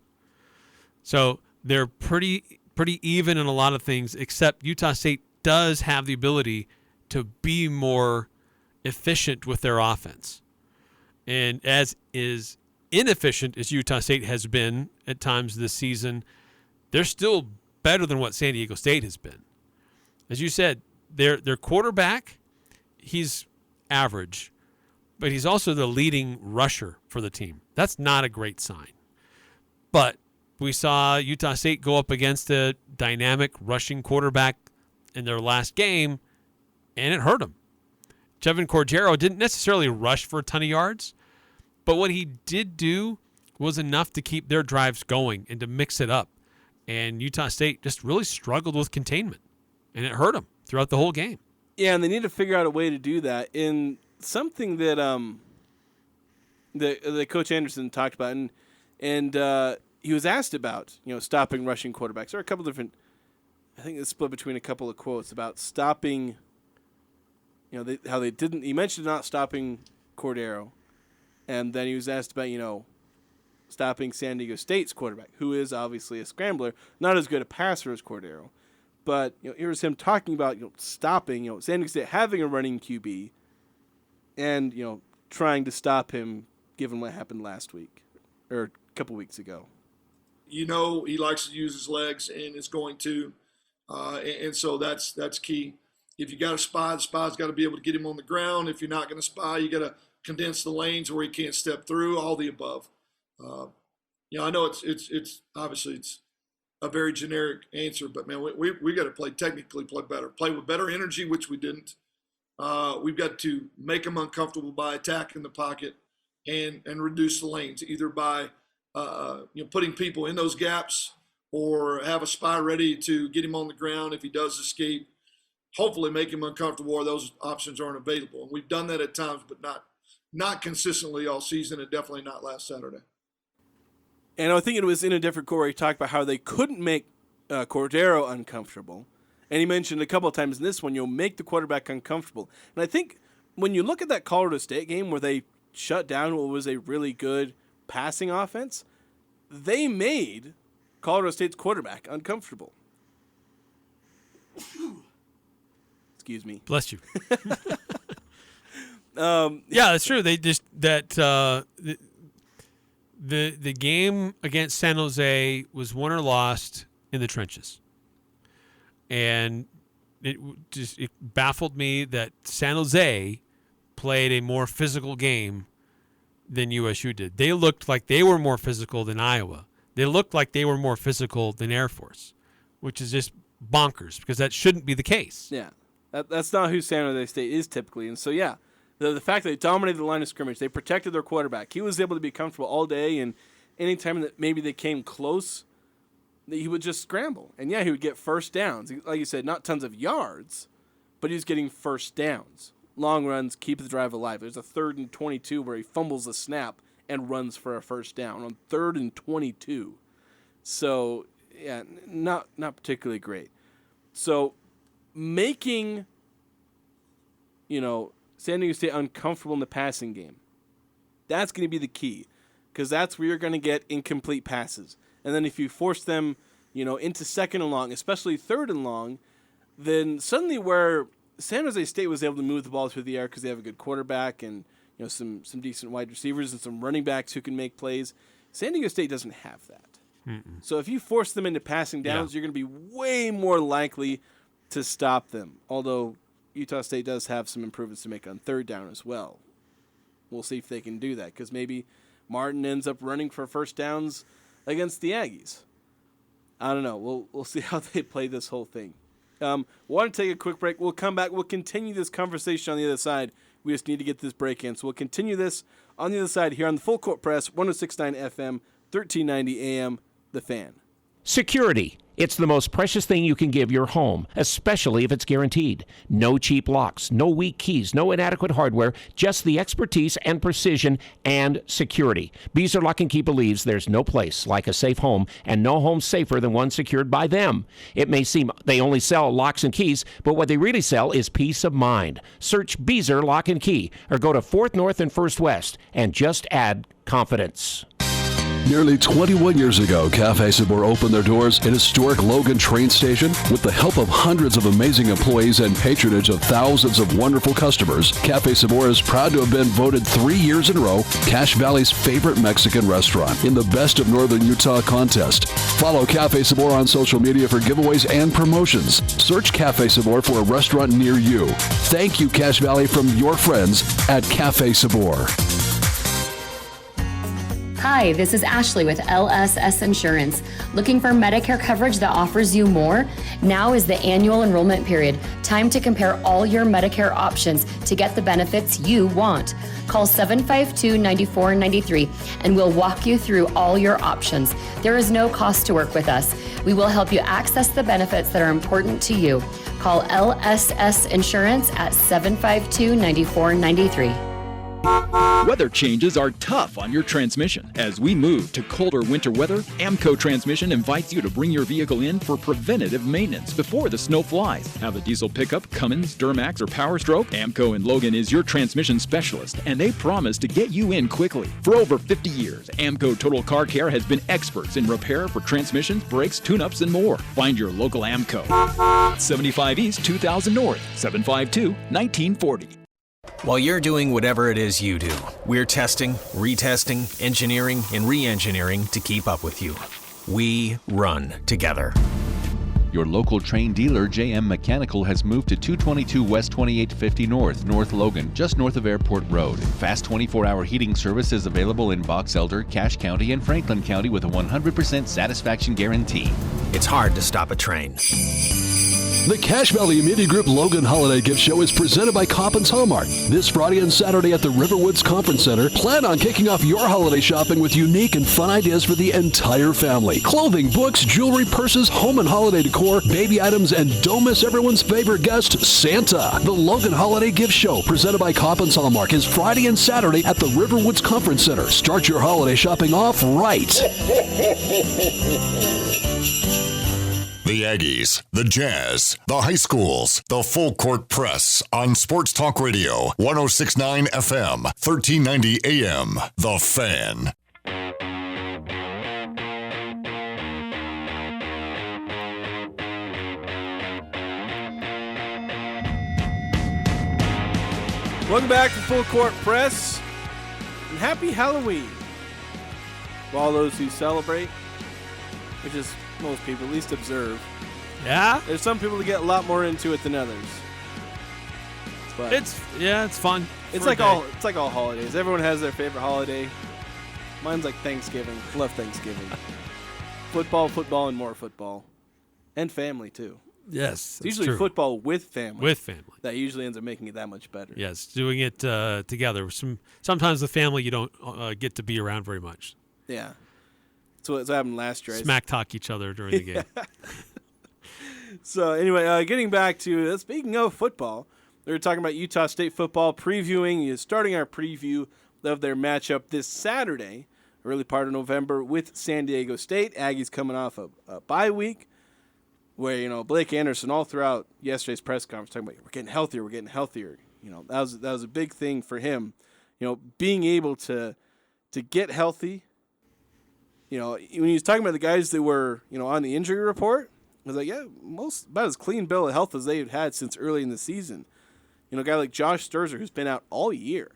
F: So they're pretty even in a lot of things, except Utah State does have the ability to be more efficient with their offense. And as is inefficient as Utah State has been at times this season, they're still better than what San Diego State has been. As you said, their quarterback, he's average, but he's also the leading rusher for the team. That's not a great sign. But we saw Utah State go up against a dynamic rushing quarterback in their last game, and it hurt him. Jevin Cordero didn't necessarily rush for a ton of yards, but what he did do was enough to keep their drives going and to mix it up. And Utah State just really struggled with containment, and it hurt them throughout the whole game.
E: Yeah, and they need to figure out a way to do that in something that the Coach Anderson talked about, and he was asked about, stopping rushing quarterbacks. There are a couple different, I think it's split between a couple of quotes about stopping, how they didn't, he mentioned not stopping Cordero, and then he was asked about, stopping San Diego State's quarterback, who is obviously a scrambler, not as good a passer as Cordero. But here's him talking about stopping San Diego State having a running QB, and trying to stop him given what happened last week or a couple weeks ago.
O: He likes to use his legs and is going to, and so that's key. If you got a spy, the spy's got to be able to get him on the ground. If you're not going to spy, you got to condense the lanes where he can't step through. All the above. I know it's obviously it's a very generic answer, but man, we got to play better, play with better energy, which we didn't. We've got to make them uncomfortable by attacking the pocket and reduce the lanes, either by putting people in those gaps or have a spy ready to get him on the ground if he does escape. Hopefully, make him uncomfortable, or those options aren't available. And we've done that at times, but not consistently all season, and definitely not last Saturday.
E: And I think it was in a different quote where he talked about how they couldn't make Cordero uncomfortable. And he mentioned a couple of times in this one, make the quarterback uncomfortable. And I think when you look at that Colorado State game where they shut down what was a really good passing offense, they made Colorado State's quarterback uncomfortable. Excuse me.
F: Bless you. Yeah, that's true. They just the game against San Jose was won or lost in the trenches, and it baffled me that San Jose played a more physical game than USU did. They looked like they were more physical than Iowa. They looked like they were more physical than Air Force, which is just bonkers because that shouldn't be the case.
E: Yeah, that's not who San Jose State is typically. And so, yeah, the fact that they dominated the line of scrimmage, they protected their quarterback. He was able to be comfortable all day, and anytime that maybe they came close, he would just scramble. And, yeah, he would get first downs. Like you said, not tons of yards, but he was getting first downs. Long runs, keep the drive alive. There's a 3rd and 22 where he fumbles the snap and runs for a first down on 3rd and 22. So, yeah, not particularly great. So, making, San Diego State uncomfortable in the passing game, that's going to be the key, because that's where you're going to get incomplete passes. And then if you force them, into 2nd and long, especially 3rd and long, then suddenly where San Jose State was able to move the ball through the air because they have a good quarterback and some decent wide receivers and some running backs who can make plays, San Diego State doesn't have that. Mm-mm. So if you force them into passing downs, you're going to be way more likely to stop them. Although Utah State does have some improvements to make on 3rd down as well. We'll see if they can do that, because maybe Martin ends up running for first downs against the Aggies. I don't know. We'll see how they play this whole thing. Want to take a quick break. We'll come back. We'll continue this conversation on the other side. We just need to get this break in. So we'll continue this on the other side here on the Full Court Press, 106.9 FM, 1390 AM, The Fan.
P: Security. It's the most precious thing you can give your home, especially if it's guaranteed. No cheap locks, no weak keys, no inadequate hardware, just the expertise and precision and security. Beazer Lock and Key believes there's no place like a safe home, and no home safer than one secured by them. It may seem they only sell locks and keys, but what they really sell is peace of mind. Search Beazer Lock and Key or go to 4th North and 1st West and just add confidence.
Q: Nearly 21 years ago, Cafe Sabor opened their doors at historic Logan train station. With the help of hundreds of amazing employees and patronage of thousands of wonderful customers, Cafe Sabor is proud to have been voted 3 years in a row Cache Valley's favorite Mexican restaurant in the Best of Northern Utah contest. Follow Cafe Sabor on social media for giveaways and promotions. Search Cafe Sabor for a restaurant near you. Thank you, Cache Valley, from your friends at Cafe Sabor.
R: Hi, this is Ashley with LSS Insurance. Looking for Medicare coverage that offers you more? Now is the annual enrollment period. Time to compare all your Medicare options to get the benefits you want. Call 752-9493 and we'll walk you through all your options. There is no cost to work with us. We will help you access the benefits that are important to you. Call LSS Insurance at 752-9493.
S: Weather changes are tough on your transmission. As we move to colder winter weather, AMCO Transmission invites you to bring your vehicle in for preventative maintenance before the snow flies. Have a diesel pickup, Cummins, Duramax, or Power Stroke? AMCO in Logan is your transmission specialist, and they promise to get you in quickly. For over 50 years, AMCO Total Car Care has been experts in repair for transmissions, brakes, tune-ups, and more. Find your local AMCO. 75 East, 2000 North, 752-1940.
T: While you're doing whatever it is you do, we're testing, retesting, engineering, and re-engineering to keep up with you. We run together.
J: Your local Train dealer, JM Mechanical, has moved to 222 West 2850 North, North Logan, just north of Airport Road. Fast 24-hour heating service is available in Box Elder, Cache County, and Franklin County with a 100% satisfaction guarantee.
T: It's hard to stop a train.
Q: The Cache Valley Media Group Logan Holiday Gift Show is presented by Coppins Hallmark. This Friday and Saturday at the Riverwoods Conference Center, plan on kicking off your holiday shopping with unique and fun ideas for the entire family. Clothing, books, jewelry, purses, home and holiday decor, baby items, and don't miss everyone's favorite guest, Santa. The Logan Holiday Gift Show, presented by Coppins Hallmark, is Friday and Saturday at the Riverwoods Conference Center. Start your holiday shopping off right.
A: The Aggies, the Jazz, the high schools, the Full Court Press on Sports Talk Radio, 106.9 FM, 1390 AM. The Fan.
E: Welcome back to Full Court Press, and happy Halloween to all those who celebrate, which is most people at least observe.
F: Yeah?
E: There's some people that get a lot more into it than others. But
F: it's fun.
E: It's like all holidays. Everyone has their favorite holiday. Mine's like Thanksgiving. Love Thanksgiving. Football, and more football. And family too.
F: Yes,
E: It's usually
F: true.
E: football with family.
F: With family.
E: That usually ends up making it that much better.
F: Yes, doing it together. Sometimes the family you don't get to be around very much.
E: Yeah. That's what happened last year.
F: Smack talk each other during the game.
E: So anyway, getting back to speaking of football, we were talking about Utah State football, starting our preview of their matchup this Saturday, early part of November, with San Diego State. Aggies coming off a bye week, where Blake Anderson all throughout yesterday's press conference talking about we're getting healthier. That was a big thing for him. Being able to get healthy. When he was talking about the guys that were on the injury report, I was like, yeah, about as clean bill of health as they've had since early in the season. A guy like Josh Sturzer, who's been out all year,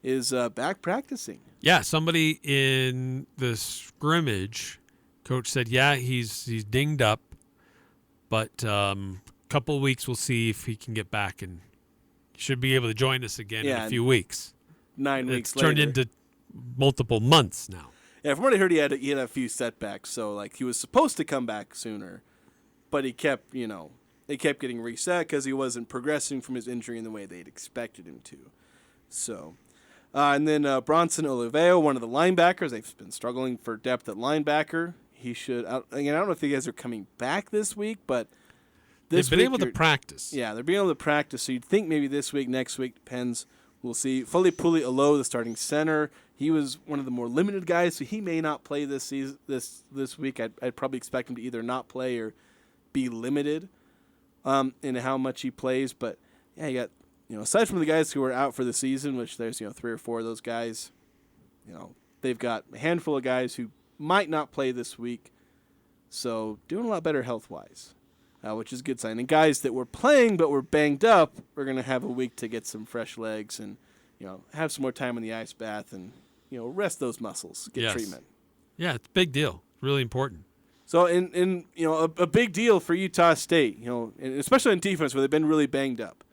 E: is back practicing.
F: Yeah, somebody in the scrimmage, coach said, yeah, he's dinged up, but a couple of weeks we'll see if he can get back and should be able to join us again in a few weeks.
E: 9 weeks
F: it's
E: later.
F: turned into multiple months now.
E: Yeah, from what I heard, he had a few setbacks. So he was supposed to come back sooner, but he kept getting reset because he wasn't progressing from his injury in the way they'd expected him to. So, and then Bronson Oliveo, one of the linebackers, they've been struggling for depth at linebacker. He should. I don't know if the guys are coming back this week, but
F: they've been able to practice.
E: Yeah, they're being able to practice. So you'd think maybe this week, next week, depends. We'll see. Fulipuli Alo, the starting center, he was one of the more limited guys, so he may not play this season. This week, I'd probably expect him to either not play or be limited in how much he plays. But yeah, you got aside from the guys who are out for the season, which there's 3 or 4 of those guys, they've got a handful of guys who might not play this week, so doing a lot better health-wise, which is a good sign. And guys that were playing but were banged up are going to have a week to get some fresh legs and have some more time in the ice bath and rest those muscles, get treatment.
F: Yeah, it's a big deal. Really important.
E: So in a big deal for Utah State, and especially on defense where they've been really banged up.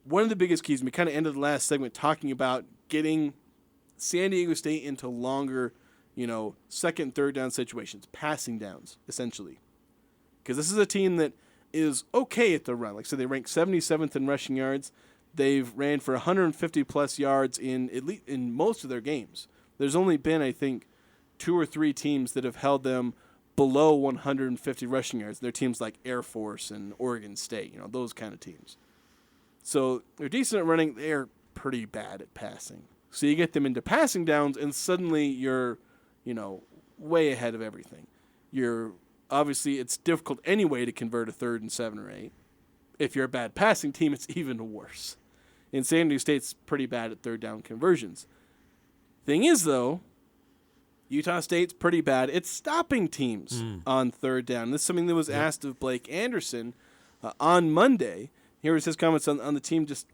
E: One of the biggest keys, and we kind of ended the last segment talking about getting San Diego State into longer, second, third down situations, passing downs, essentially. Because this is a team that is okay at the run. Like I said, they rank 77th in rushing yards. They've ran for 150-plus yards in most of their games. There's only been, I think, 2 or 3 teams that have held them below 150 rushing yards. They're teams like Air Force and Oregon State, those kind of teams. So they're decent at running. They're pretty bad at passing. So you get them into passing downs, and suddenly you're, way ahead of everything. Obviously, it's difficult anyway to convert a 3rd and 7 or 8. If you're a bad passing team, it's even worse. And San Diego State's pretty bad at 3rd down conversions. Thing is, though, Utah State's pretty bad at stopping teams on 3rd down. This is something that was asked of Blake Anderson on Monday. Here was his comments on the team just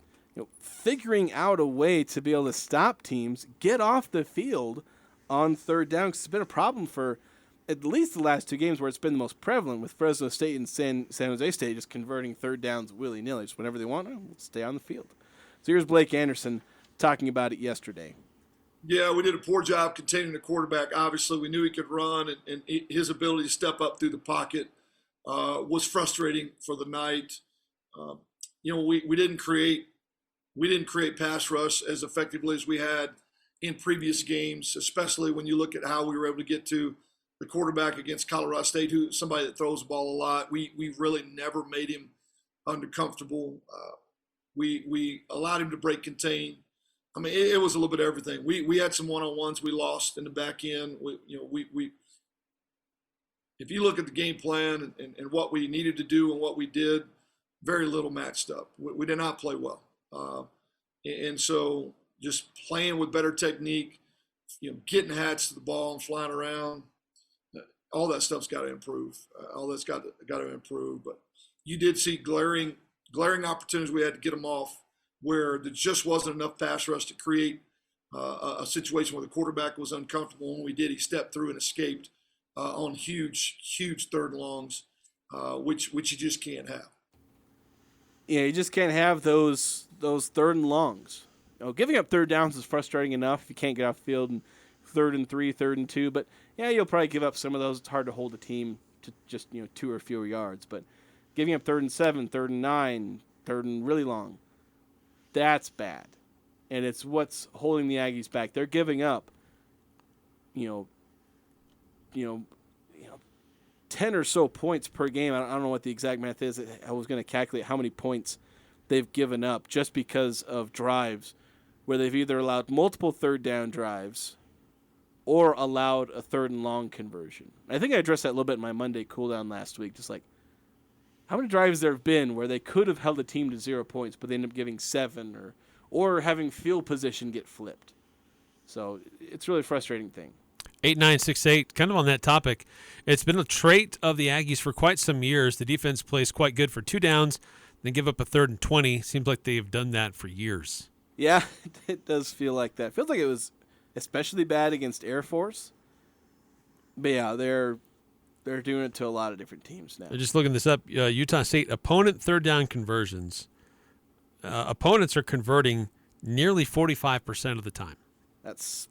E: figuring out a way to be able to stop teams, get off the field on 3rd down. Because it's been a problem for at least the last 2 games where it's been the most prevalent, with Fresno State and San Jose State just converting 3rd downs willy-nilly. Just whenever they want, we'll stay on the field. So here's Blake Anderson talking about it yesterday.
O: Yeah, we did a poor job containing the quarterback. Obviously, we knew he could run, and his ability to step up through the pocket was frustrating for the night. We didn't create pass rush as effectively as we had in previous games, especially when you look at how we were able to get to the quarterback against Colorado State, who's somebody that throws the ball a lot. We really never made him uncomfortable. We allowed him to break contain. I mean, it was a little bit of everything. We had some one-on-ones we lost in the back end. If you look at the game plan and what we needed to do and what we did, very little matched up. We did not play well. And so just playing with better technique, getting hats to the ball and flying around, all that stuff's got to improve. All that's got to improve. But you did see glaring opportunities we had to get them off, where there just wasn't enough pass rush to create a situation where the quarterback was uncomfortable. When we did, he stepped through and escaped on huge 3rd and longs, which you just can't have.
E: Yeah, you just can't have those 3rd and longs. Giving up 3rd downs is frustrating enough if you can't get off the field in 3rd and 3, 3rd and 2. But yeah, you'll probably give up some of those. It's hard to hold a team to just 2 or fewer yards. But giving up 3rd and 7, 3rd and 9, 3rd and really long. That's bad. And it's what's holding the Aggies back. They're giving up, 10 or so points per game. I don't know what the exact math is. I was going to calculate how many points they've given up just because of drives where they've either allowed multiple 3rd down drives or allowed a 3rd and long conversion. I think I addressed that a little bit in my Monday cooldown last week, just like how many drives there have been where they could have held the team to 0 points, but they end up giving 7 or having field position get flipped. So it's a really frustrating thing.
F: 8968, kind of on that topic. It's been a trait of the Aggies for quite some years. The defense plays quite good for 2 downs, then give up a 3rd and 20. Seems like they've done that for years.
E: Yeah, it does feel like that. Feels like it was especially bad against Air Force. But yeah, they're doing it to a lot of different teams now.
F: I'm just looking this up. Utah State opponent 3rd down conversions. Opponents are converting nearly 45% of the time.
E: That's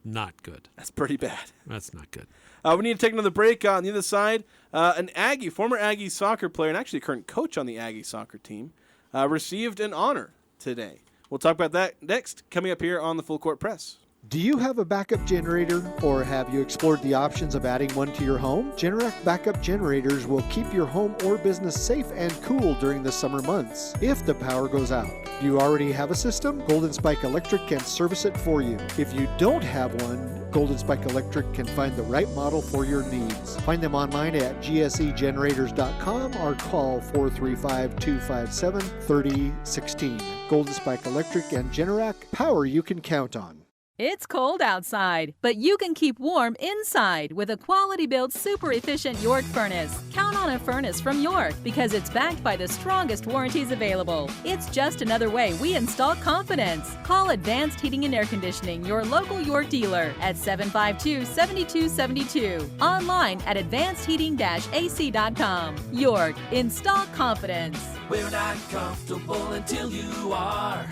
F: not good.
E: That's pretty bad.
F: That's not good.
E: We need to take another break. On the other side, an Aggie, former Aggie soccer player, and actually current coach on the Aggie soccer team, received an honor today. We'll talk about that next, coming up here on the Full Court Press.
U: Do you have a backup generator, or have you explored the options of adding one to your home? Generac backup generators will keep your home or business safe and cool during the summer months if the power goes out. Do you already have a system? Golden Spike Electric can service it for you. If you don't have one, Golden Spike Electric can find the right model for your needs. Find them online at gsegenerators.com or call 435-257-3016. Golden Spike Electric and Generac, power you can count on.
V: It's cold outside, but you can keep warm inside with a quality-built, super-efficient York furnace. Count on a furnace from York because it's backed by the strongest warranties available. It's just another way we install confidence. Call Advanced Heating and Air Conditioning, your local York dealer, at 752-7272. Online at advancedheating-ac.com. York, install confidence.
D: We're not comfortable until you are.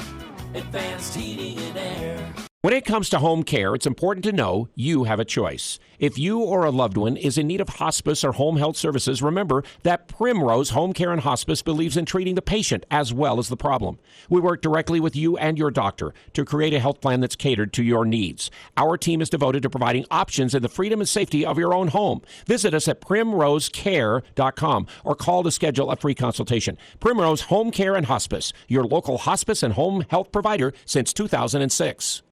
D: Advanced Heating and Air.
P: When it comes to home care, it's important to know you have a choice. If you or a loved one is in need of hospice or home health services, remember that Primrose Home Care and Hospice believes in treating the patient as well as the problem. We work directly with you and your doctor to create a health plan that's catered to your needs. Our team is devoted to providing options in the freedom and safety of your own home. Visit us at primrosecare.com or call to schedule a free consultation. Primrose Home Care and Hospice, your local hospice and home health provider since 2006.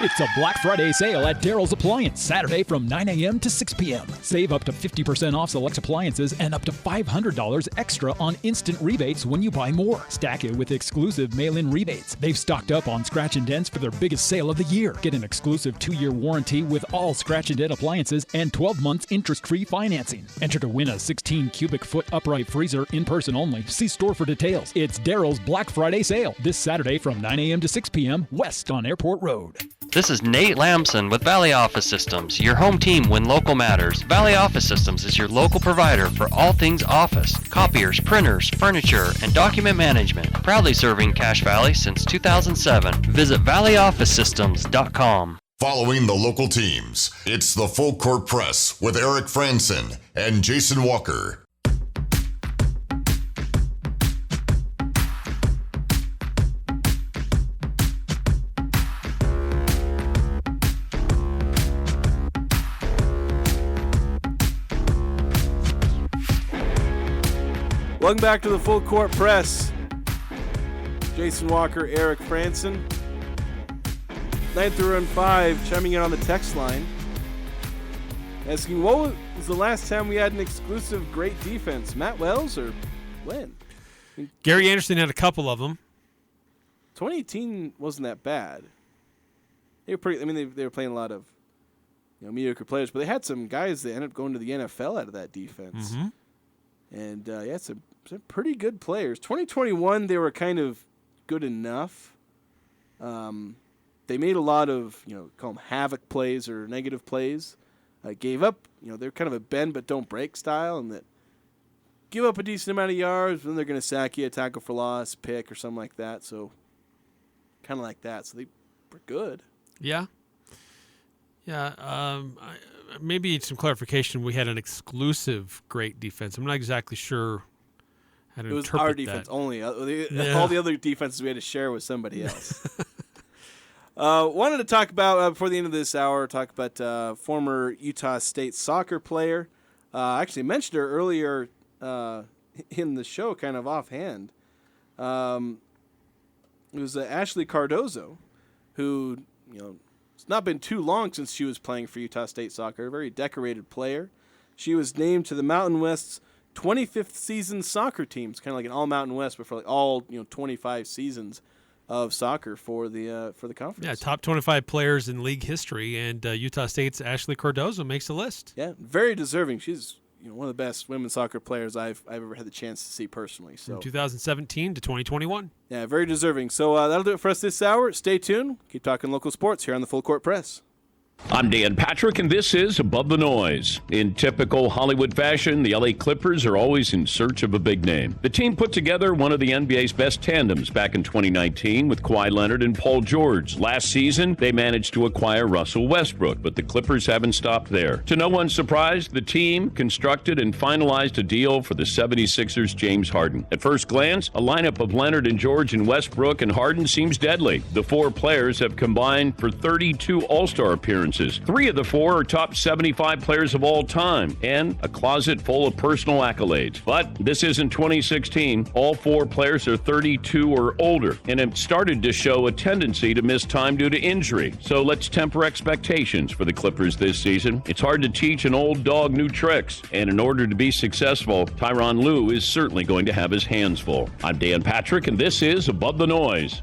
S: It's a Black Friday sale at Daryl's Appliance, Saturday from 9 a.m. to 6 p.m. Save up to 50% off select appliances and up to $500 extra on instant rebates when you buy more. Stack it with exclusive mail-in rebates. They've stocked up on scratch and dents for their biggest sale of the year. Get an exclusive 2-year warranty with all scratch and dent appliances and 12 months interest-free financing. Enter to win a 16 cubic foot upright freezer in person only. See store for details. It's Daryl's Black Friday sale this Saturday from 9 a.m. to 6 p.m. west on Airport Road.
W: This is Nate Lamson with Valley Office Systems, your home team when local matters. Valley Office Systems is your local provider for all things office, copiers, printers, furniture, and document management. Proudly serving Cache Valley since 2007. Visit valleyofficesystems.com.
A: Following the local teams, it's the Full Court Press with Eric Frandsen and Jason Walker.
E: Welcome back to the Full Court Press. Jason Walker, Eric Frandsen. 9 through 5 chiming in on the text line. Asking, what was the last time we had an exclusive great defense? Matt Wells or when?
F: Gary Anderson had a couple of them.
E: 2018 wasn't that bad. They were pretty. I mean, they were playing a lot of mediocre players, but they had some guys that ended up going to the NFL out of that defense.
F: Mm-hmm.
E: And some pretty good players. 2021, they were kind of good enough. They made a lot of, call them havoc plays or negative plays. Gave up, they're kind of a bend but don't break style, and that give up a decent amount of yards, then they're going to sack you, tackle for loss, pick, or something like that. So, kind of like that. So they were good.
F: Yeah. Yeah. maybe some clarification. We had an exclusive great defense. I'm not exactly sure how to interpret that. It was our
E: defense only. All the other defenses we had to share with somebody else. Wanted to talk about, before the end of this hour, former Utah State soccer player. I actually mentioned her earlier in the show, kind of offhand. It was Ashley Cardozo, who, it's not been too long since she was playing for Utah State soccer, a very decorated player. She was named to the Mountain West's 25th season soccer team. It's kind of like an all Mountain West, but for all 25 seasons of soccer for the conference.
F: Yeah, top 25 players in league history, and Utah State's Ashley Cardozo makes the list.
E: Yeah, very deserving. She's one of the best women's soccer players I've ever had the chance to see personally. So
F: from 2017 to 2021.
E: Yeah, very deserving. So that'll do it for us this hour. Stay tuned. Keep talking local sports here on the Full Court Press.
B: I'm Dan Patrick, and this is Above the Noise. In typical Hollywood fashion, the LA Clippers are always in search of a big name. The team put together one of the NBA's best tandems back in 2019 with Kawhi Leonard and Paul George. Last season, they managed to acquire Russell Westbrook, but the Clippers haven't stopped there. To no one's surprise, the team constructed and finalized a deal for the 76ers' James Harden. At first glance, a lineup of Leonard and George and Westbrook and Harden seems deadly. The four players have combined for 32 All-Star appearances. 3 of the 4 are top 75 players of all time, and a closet full of personal accolades. But this isn't 2016. All 4 players are 32 or older, and have started to show a tendency to miss time due to injury. So let's temper expectations for the Clippers this season. It's hard to teach an old dog new tricks, and in order to be successful, Tyronn Lue is certainly going to have his hands full. I'm Dan Patrick, and this is Above the Noise.